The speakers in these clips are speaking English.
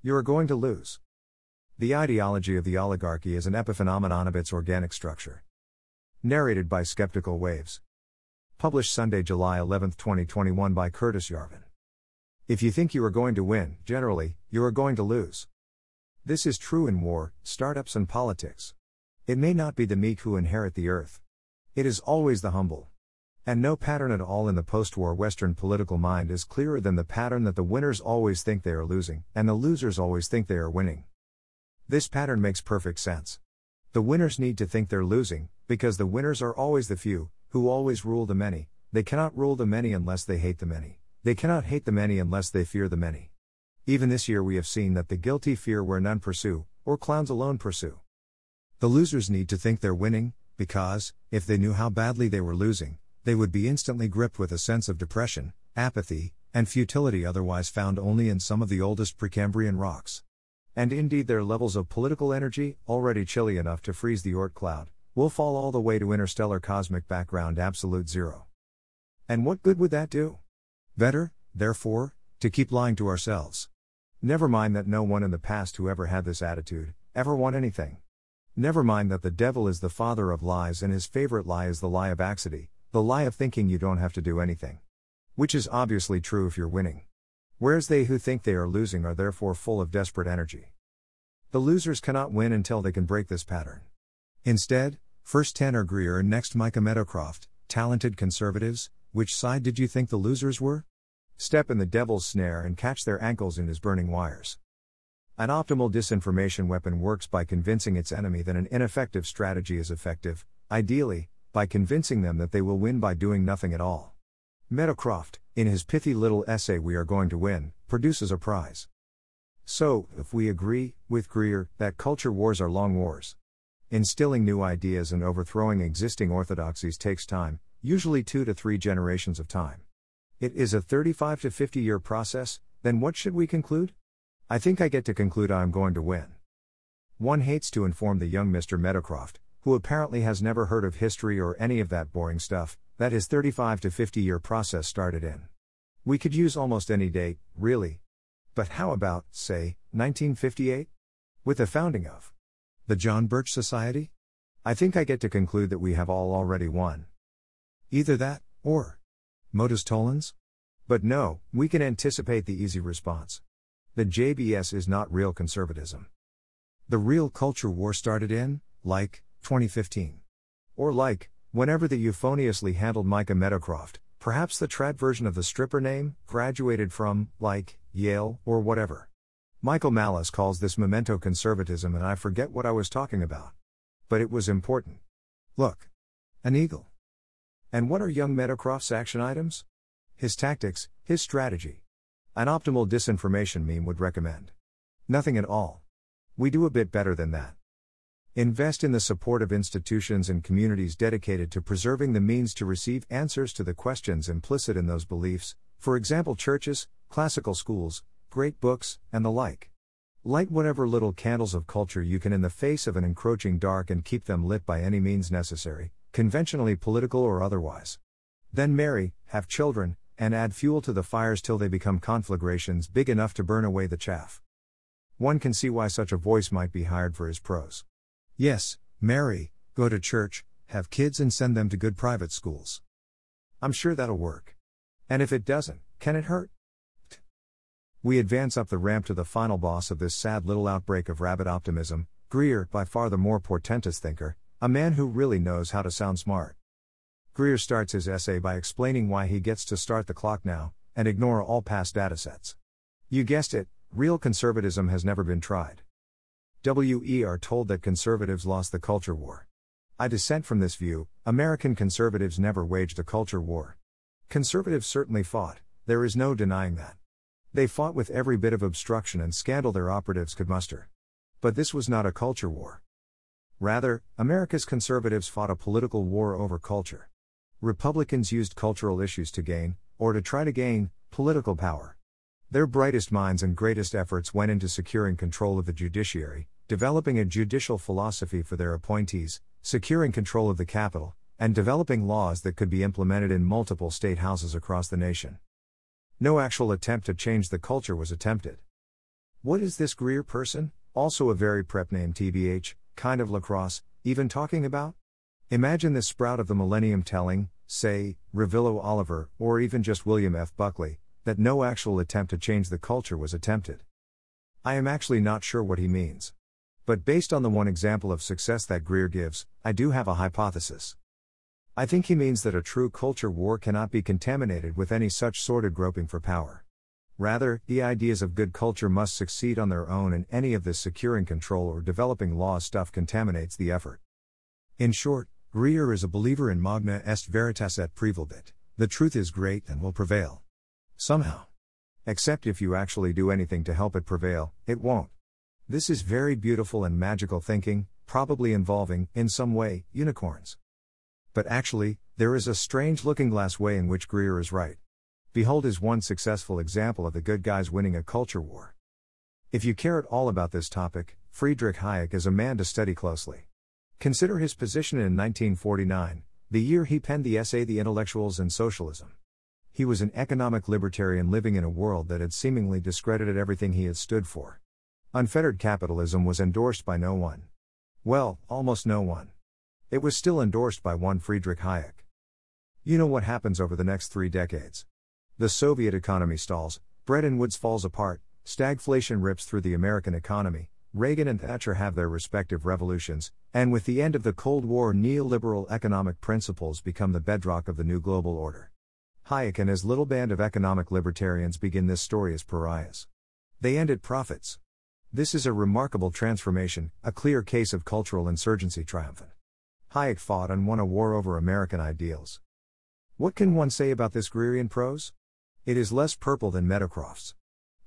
You are going to lose. The ideology of the oligarchy is an epiphenomenon of its organic structure. Narrated by Skeptical Waves. Published Sunday, July 11, 2021 by Curtis Yarvin. If you think you are going to win, generally, you are going to lose. This is true in war, startups and politics. It may not be the meek who inherit the earth. It is always the humble. And no pattern at all in the post-war Western political mind is clearer than the pattern that the winners always think they are losing, and the losers always think they are winning. This pattern makes perfect sense. The winners need to think they're losing, because the winners are always the few, who always rule the many. They cannot rule the many unless they hate the many. They cannot hate the many unless they fear the many. Even this year we have seen that the guilty fear where none pursue, or clowns alone pursue. The losers need to think they're winning, because, if they knew how badly they were losing, they would be instantly gripped with a sense of depression, apathy, and futility otherwise found only in some of the oldest Precambrian rocks. And indeed their levels of political energy, already chilly enough to freeze the Oort cloud, will fall all the way to interstellar cosmic background absolute zero. And what good would that do? Better, therefore, to keep lying to ourselves. Never mind that no one in the past who ever had this attitude, ever won anything. Never mind that the devil is the father of lies and his favorite lie is the lie of accident, the lie of thinking you don't have to do anything. Which is obviously true if you're winning. Whereas they who think they are losing are therefore full of desperate energy. The losers cannot win until they can break this pattern. Instead, first Tanner Greer and next Micah Meadowcroft, talented conservatives, which side did you think the losers were? Step in the devil's snare and catch their ankles in his burning wires. An optimal disinformation weapon works by convincing its enemy that an ineffective strategy is effective, ideally, by convincing them that they will win by doing nothing at all. Meadowcroft, in his pithy little essay We Are Going to Win, produces a prize. So, if we agree, with Greer, that culture wars are long wars. Instilling new ideas and overthrowing existing orthodoxies takes time, usually 2 to 3 generations of time. It is a 35 to 50 year process, then what should we conclude? I think I get to conclude I am going to win. One hates to inform the young Mr. Meadowcroft, who apparently has never heard of history or any of that boring stuff, that his 35 to 50 year process started in. We could use almost any date, really. But how about, say, 1958? With the founding of the John Birch Society? I think I get to conclude that we have all already won. Either that, or modus tollens? But no, we can anticipate the easy response. The JBS is not real conservatism. The real culture war started in, 2015. Or whenever the euphoniously handled Micah Meadowcroft, perhaps the trad version of the stripper name, graduated from, Yale, or whatever. Michael Malice calls this memento conservatism and I forget what I was talking about. But it was important. Look. An eagle. And what are young Meadowcroft's action items? His tactics, his strategy. An optimal disinformation meme would recommend. Nothing at all. We do a bit better than that. Invest in the support of institutions and communities dedicated to preserving the means to receive answers to the questions implicit in those beliefs, for example churches, classical schools, great books, and the like. Light whatever little candles of culture you can in the face of an encroaching dark and keep them lit by any means necessary, conventionally political or otherwise. Then marry, have children, and add fuel to the fires till they become conflagrations big enough to burn away the chaff. One can see why such a voice might be hired for his prose. Yes, marry, go to church, have kids and send them to good private schools. I'm sure that'll work. And if it doesn't, can it hurt? We advance up the ramp to the final boss of this sad little outbreak of rabid optimism, Greer, by far the more portentous thinker, a man who really knows how to sound smart. Greer starts his essay by explaining why he gets to start the clock now, and ignore all past datasets. You guessed it, real conservatism has never been tried. We are told that conservatives lost the culture war. I dissent from this view. American conservatives never waged a culture war. Conservatives certainly fought, there is no denying that. They fought with every bit of obstruction and scandal their operatives could muster. But this was not a culture war. Rather, America's conservatives fought a political war over culture. Republicans used cultural issues to gain, or to try to gain, political power. Their brightest minds and greatest efforts went into securing control of the judiciary, developing a judicial philosophy for their appointees, securing control of the Capitol, and developing laws that could be implemented in multiple state houses across the nation. No actual attempt to change the culture was attempted. What is this Greer person, also a very prep name TBH, kind of lacrosse, even talking about? Imagine this sprout of the millennium telling, say, Revillo Oliver, or even just William F. Buckley, that no actual attempt to change the culture was attempted. I am actually not sure what he means. But based on the one example of success that Greer gives, I do have a hypothesis. I think he means that a true culture war cannot be contaminated with any such sordid groping for power. Rather, the ideas of good culture must succeed on their own, and any of this securing control or developing laws stuff contaminates the effort. In short, Greer is a believer in magna est veritas et prevalebit, the truth is great and will prevail. Somehow. Except if you actually do anything to help it prevail, it won't. This is very beautiful and magical thinking, probably involving, in some way, unicorns. But actually, there is a strange looking-glass way in which Greer is right. Behold his one successful example of the good guys winning a culture war. If you care at all about this topic, Friedrich Hayek is a man to study closely. Consider his position in 1949, the year he penned the essay The Intellectuals and Socialism. He was an economic libertarian living in a world that had seemingly discredited everything he had stood for. Unfettered capitalism was endorsed by no one. Well, almost no one. It was still endorsed by one Friedrich Hayek. You know what happens over the next 3 decades. The Soviet economy stalls, Bretton Woods falls apart, stagflation rips through the American economy, Reagan and Thatcher have their respective revolutions, and with the end of the Cold War, neoliberal economic principles become the bedrock of the new global order. Hayek and his little band of economic libertarians begin this story as pariahs. They end at profits. This is a remarkable transformation, a clear case of cultural insurgency triumphant. Hayek fought and won a war over American ideals. What can one say about this Greerian prose? It is less purple than Meadowcroft's.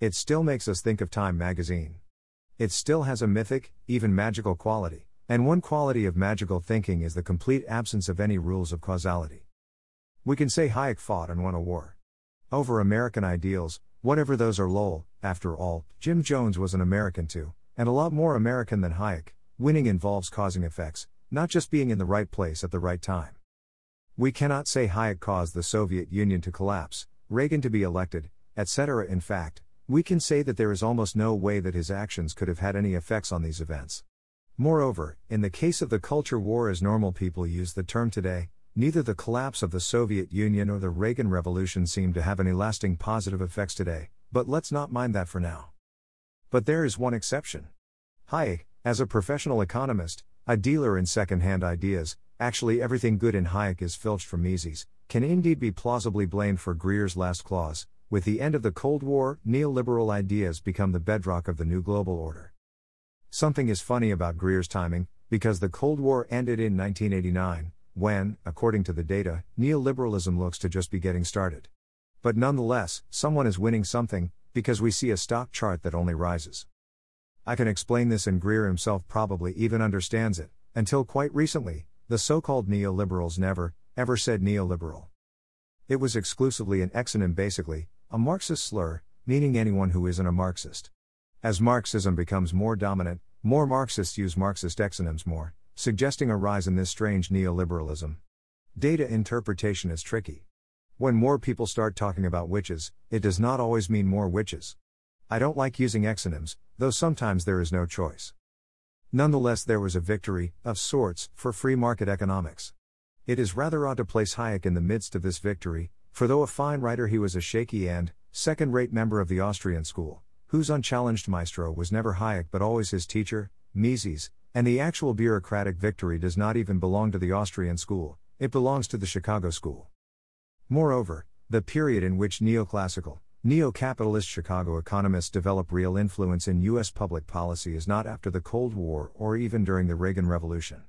It still makes us think of Time magazine. It still has a mythic, even magical quality, and one quality of magical thinking is the complete absence of any rules of causality. We can say Hayek fought and won a war over American ideals, whatever those are. Lol, after all, Jim Jones was an American too, and a lot more American than Hayek. Winning involves causing effects, not just being in the right place at the right time. We cannot say Hayek caused the Soviet Union to collapse, Reagan to be elected, etc. In fact, we can say that there is almost no way that his actions could have had any effects on these events. Moreover, in the case of the culture war as normal people use the term today, neither the collapse of the Soviet Union or the Reagan Revolution seem to have any lasting positive effects today, but let's not mind that for now. But there is one exception. Hayek, as a professional economist, a dealer in second-hand ideas, actually everything good in Hayek is filched from Mises, can indeed be plausibly blamed for Greer's last clause: with the end of the Cold War, neoliberal ideas become the bedrock of the new global order. Something is funny about Greer's timing, because the Cold War ended in 1989, when, according to the data, neoliberalism looks to just be getting started. But nonetheless, someone is winning something, because we see a stock chart that only rises. I can explain this, and Greer himself probably even understands it. Until quite recently, the so-called neoliberals never, ever said neoliberal. It was exclusively an exonym, basically, a Marxist slur, meaning anyone who isn't a Marxist. As Marxism becomes more dominant, more Marxists use Marxist exonyms more, suggesting a rise in this strange neoliberalism. Data interpretation is tricky. When more people start talking about witches, it does not always mean more witches. I don't like using exonyms, though sometimes there is no choice. Nonetheless, there was a victory, of sorts, for free market economics. It is rather odd to place Hayek in the midst of this victory, for though a fine writer, he was a shaky and second-rate member of the Austrian school, whose unchallenged maestro was never Hayek but always his teacher, Mises, and the actual bureaucratic victory does not even belong to the Austrian school, it belongs to the Chicago school. Moreover, the period in which neoclassical, neo-capitalist Chicago economists develop real influence in U.S. public policy is not after the Cold War or even during the Reagan Revolution.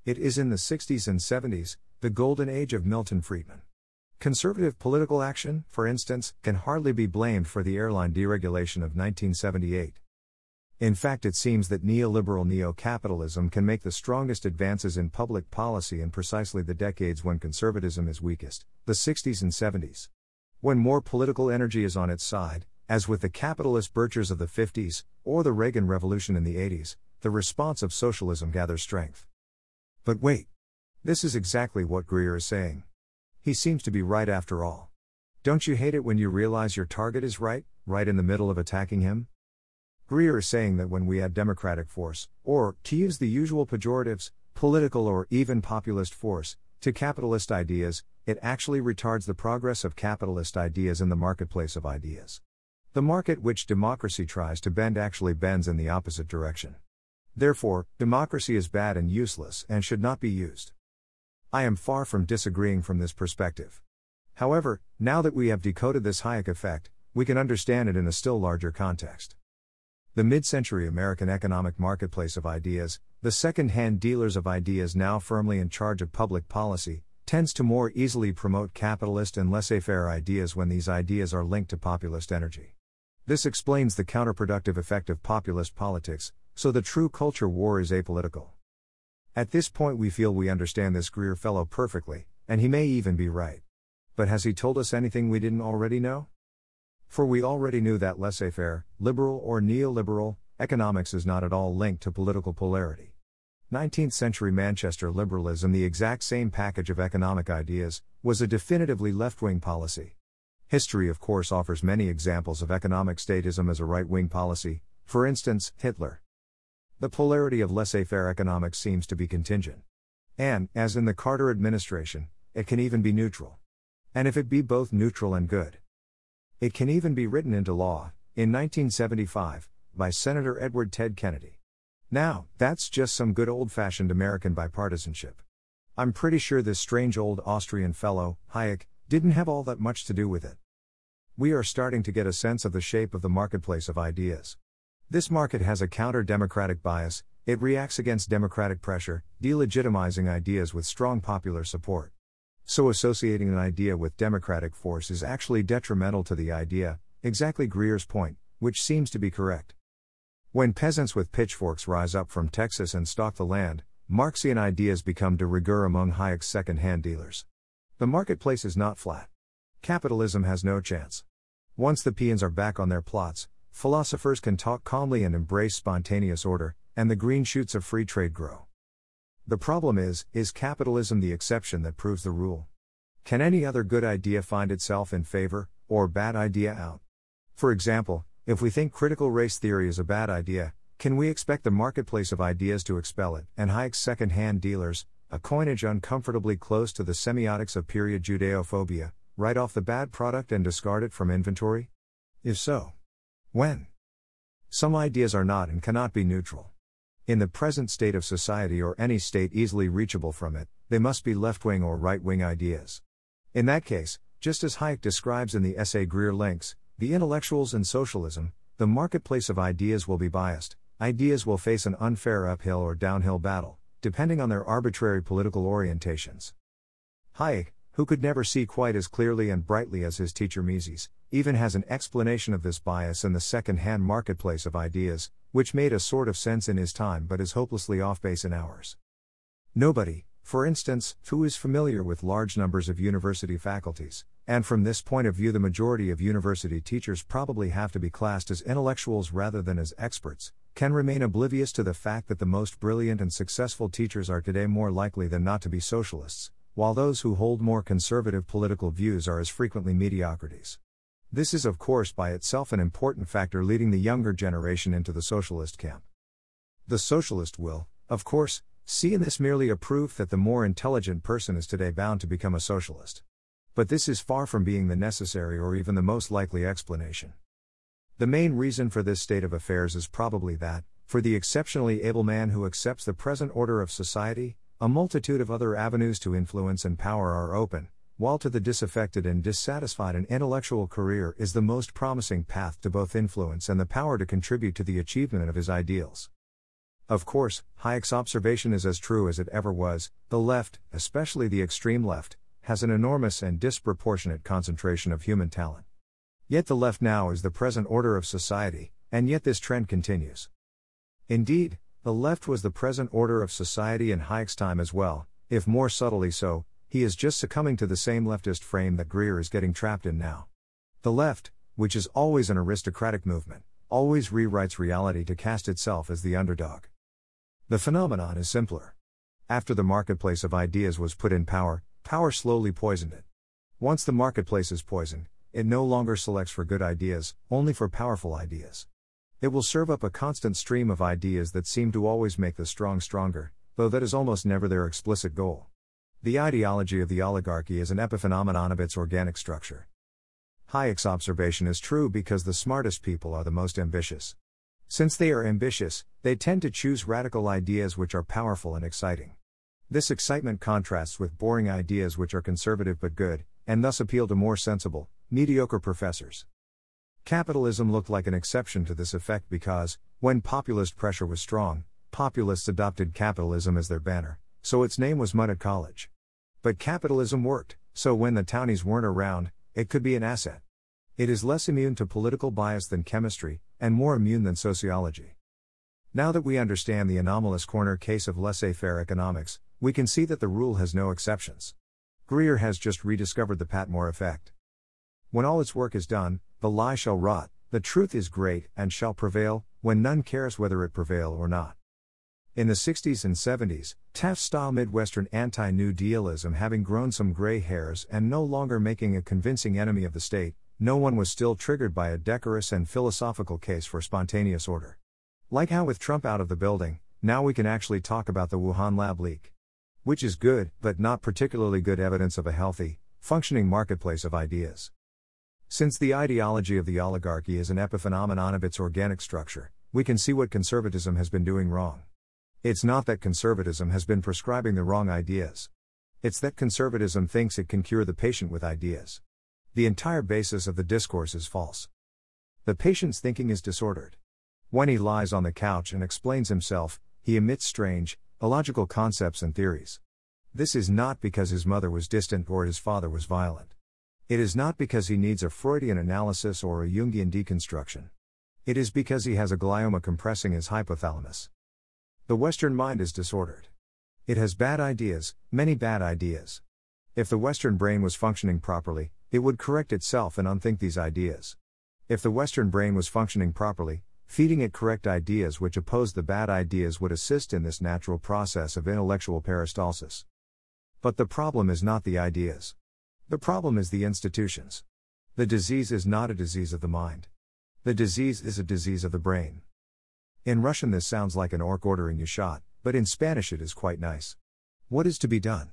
It is in the 60s and 70s, the golden age of Milton Friedman. Conservative political action, for instance, can hardly be blamed for the airline deregulation of 1978. In fact, it seems that neoliberal neo-capitalism can make the strongest advances in public policy in precisely the decades when conservatism is weakest, the 60s and 70s. When more political energy is on its side, as with the capitalist Birchers of the 50s, or the Reagan Revolution in the 80s, the response of socialism gathers strength. But wait. This is exactly what Greer is saying. He seems to be right after all. Don't you hate it when you realize your target is right in the middle of attacking him? Greer is saying that when we add democratic force, or, to use the usual pejoratives, political or even populist force, to capitalist ideas, it actually retards the progress of capitalist ideas in the marketplace of ideas. The market which democracy tries to bend actually bends in the opposite direction. Therefore, democracy is bad and useless and should not be used. I am far from disagreeing from this perspective. However, now that we have decoded this Hayek effect, we can understand it in a still larger context. The mid-century American economic marketplace of ideas, the second-hand dealers of ideas now firmly in charge of public policy, tends to more easily promote capitalist and laissez-faire ideas when these ideas are linked to populist energy. This explains the counterproductive effect of populist politics, so the true culture war is apolitical. At this point we feel we understand this Greer fellow perfectly, and he may even be right. But has he told us anything we didn't already know? For we already knew that laissez-faire, liberal or neoliberal, economics is not at all linked to political polarity. 19th century Manchester liberalism, the exact same package of economic ideas, was a definitively left-wing policy. History of course offers many examples of economic statism as a right-wing policy, for instance, Hitler. The polarity of laissez-faire economics seems to be contingent. And, as in the Carter administration, it can even be neutral. And if it be both neutral and good, it can even be written into law, in 1975, by Senator Edward Ted Kennedy. Now, that's just some good old-fashioned American bipartisanship. I'm pretty sure this strange old Austrian fellow, Hayek, didn't have all that much to do with it. We are starting to get a sense of the shape of the marketplace of ideas. This market has a counter-democratic bias, it reacts against democratic pressure, delegitimizing ideas with strong popular support. So associating an idea with democratic force is actually detrimental to the idea, exactly Greer's point, which seems to be correct. When peasants with pitchforks rise up from Texas and stalk the land, Marxian ideas become de rigueur among Hayek's second-hand dealers. The marketplace is not flat. Capitalism has no chance. Once the peons are back on their plots, philosophers can talk calmly and embrace spontaneous order, and the green shoots of free trade grow. The problem is capitalism the exception that proves the rule? Can any other good idea find itself in favor, or bad idea out? For example, if we think critical race theory is a bad idea, can we expect the marketplace of ideas to expel it, and Hayek's second-hand dealers, a coinage uncomfortably close to the semiotics of period Judeophobia, write off the bad product and discard it from inventory? If so, when? Some ideas are not and cannot be neutral. In the present state of society or any state easily reachable from it, they must be left-wing or right-wing ideas. In that case, just as Hayek describes in the essay Greer Links, the intellectuals and socialism, the marketplace of ideas will be biased, ideas will face an unfair uphill or downhill battle, depending on their arbitrary political orientations. Hayek, who could never see quite as clearly and brightly as his teacher Mises, even has an explanation of this bias in the second-hand marketplace of ideas, which made a sort of sense in his time but is hopelessly off base in ours. Nobody, for instance, who is familiar with large numbers of university faculties, and from this point of view the majority of university teachers probably have to be classed as intellectuals rather than as experts, can remain oblivious to the fact that the most brilliant and successful teachers are today more likely than not to be socialists, while those who hold more conservative political views are as frequently mediocrities. This is of course by itself an important factor leading the younger generation into the socialist camp. The socialist will, of course, see in this merely a proof that the more intelligent person is today bound to become a socialist. But this is far from being the necessary or even the most likely explanation. The main reason for this state of affairs is probably that, for the exceptionally able man who accepts the present order of society, a multitude of other avenues to influence and power are open, while to the disaffected and dissatisfied an intellectual career is the most promising path to both influence and the power to contribute to the achievement of his ideals. Of course, Hayek's observation is as true as it ever was: the left, especially the extreme left, has an enormous and disproportionate concentration of human talent. Yet the left now is the present order of society, and yet this trend continues. Indeed, the left was the present order of society in Hayek's time as well, if more subtly so. He is just succumbing to the same leftist frame that Greer is getting trapped in now. The left, which is always an aristocratic movement, always rewrites reality to cast itself as the underdog. The phenomenon is simpler. After the marketplace of ideas was put in power, power slowly poisoned it. Once the marketplace is poisoned, it no longer selects for good ideas, only for powerful ideas. It will serve up a constant stream of ideas that seem to always make the strong stronger, though that is almost never their explicit goal. The ideology of the oligarchy is an epiphenomenon of its organic structure. Hayek's observation is true because the smartest people are the most ambitious. Since they are ambitious, they tend to choose radical ideas which are powerful and exciting. This excitement contrasts with boring ideas which are conservative but good, and thus appeal to more sensible, mediocre professors. Capitalism looked like an exception to this effect because, when populist pressure was strong, populists adopted capitalism as their banner, so its name was mud at college. But capitalism worked, so when the townies weren't around, it could be an asset. It is less immune to political bias than chemistry, and more immune than sociology. Now that we understand the anomalous corner case of laissez-faire economics, we can see that the rule has no exceptions. Greer has just rediscovered the Patmore effect. When all its work is done, the lie shall rot, the truth is great and shall prevail, when none cares whether it prevail or not. In the 60s and 70s, Taft-style Midwestern anti-New Dealism having grown some gray hairs and no longer making a convincing enemy of the state, no one was still triggered by a decorous and philosophical case for spontaneous order. Like how with Trump out of the building, now we can actually talk about the Wuhan lab leak. Which is good, but not particularly good evidence of a healthy, functioning marketplace of ideas. Since the ideology of the oligarchy is an epiphenomenon of its organic structure, we can see what conservatism has been doing wrong. It's not that conservatism has been prescribing the wrong ideas. It's that conservatism thinks it can cure the patient with ideas. The entire basis of the discourse is false. The patient's thinking is disordered. When he lies on the couch and explains himself, he emits strange, illogical concepts and theories. This is not because his mother was distant or his father was violent. It is not because he needs a Freudian analysis or a Jungian deconstruction. It is because he has a glioma compressing his hypothalamus. The Western mind is disordered. It has bad ideas, many bad ideas. If the Western brain was functioning properly, it would correct itself and unthink these ideas. If the Western brain was functioning properly, feeding it correct ideas which oppose the bad ideas would assist in this natural process of intellectual peristalsis. But the problem is not the ideas. The problem is the institutions. The disease is not a disease of the mind. The disease is a disease of the brain. In Russian this sounds like an orc ordering you shot, but in Spanish it is quite nice. What is to be done?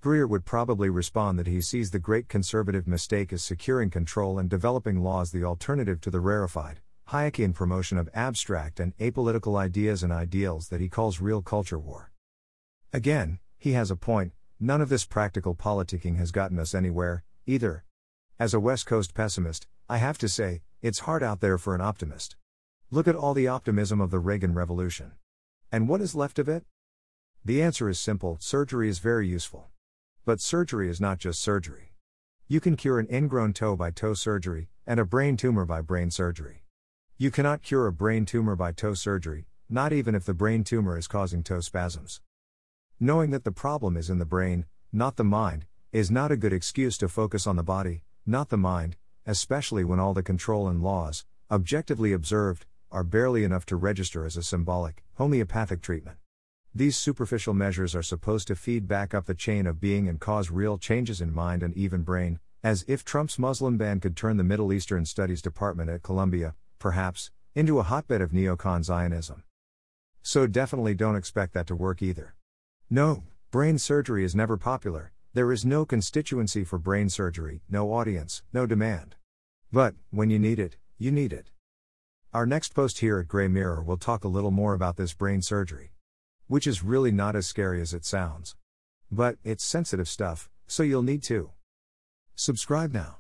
Greer would probably respond that he sees the great conservative mistake as securing control and developing law as the alternative to the rarefied, Hayekian promotion of abstract and apolitical ideas and ideals that he calls real culture war. Again, he has a point, none of this practical politicking has gotten us anywhere, either. As a West Coast pessimist, I have to say, it's hard out there for an optimist. Look at all the optimism of the Reagan Revolution. And what is left of it? The answer is simple: surgery is very useful. But surgery is not just surgery. You can cure an ingrown toe by toe surgery, and a brain tumor by brain surgery. You cannot cure a brain tumor by toe surgery, not even if the brain tumor is causing toe spasms. Knowing that the problem is in the brain, not the mind, is not a good excuse to focus on the body, not the mind, especially when all the control and laws, objectively observed, are barely enough to register as a symbolic, homeopathic treatment. These superficial measures are supposed to feed back up the chain of being and cause real changes in mind and even brain, as if Trump's Muslim ban could turn the Middle Eastern Studies Department at Columbia, perhaps, into a hotbed of neocon Zionism. So definitely don't expect that to work either. No, brain surgery is never popular, there is no constituency for brain surgery, no audience, no demand. But, when you need it, you need it. Our next post here at Grey Mirror will talk a little more about this brain surgery. Which is really not as scary as it sounds. But, it's sensitive stuff, so you'll need to subscribe now.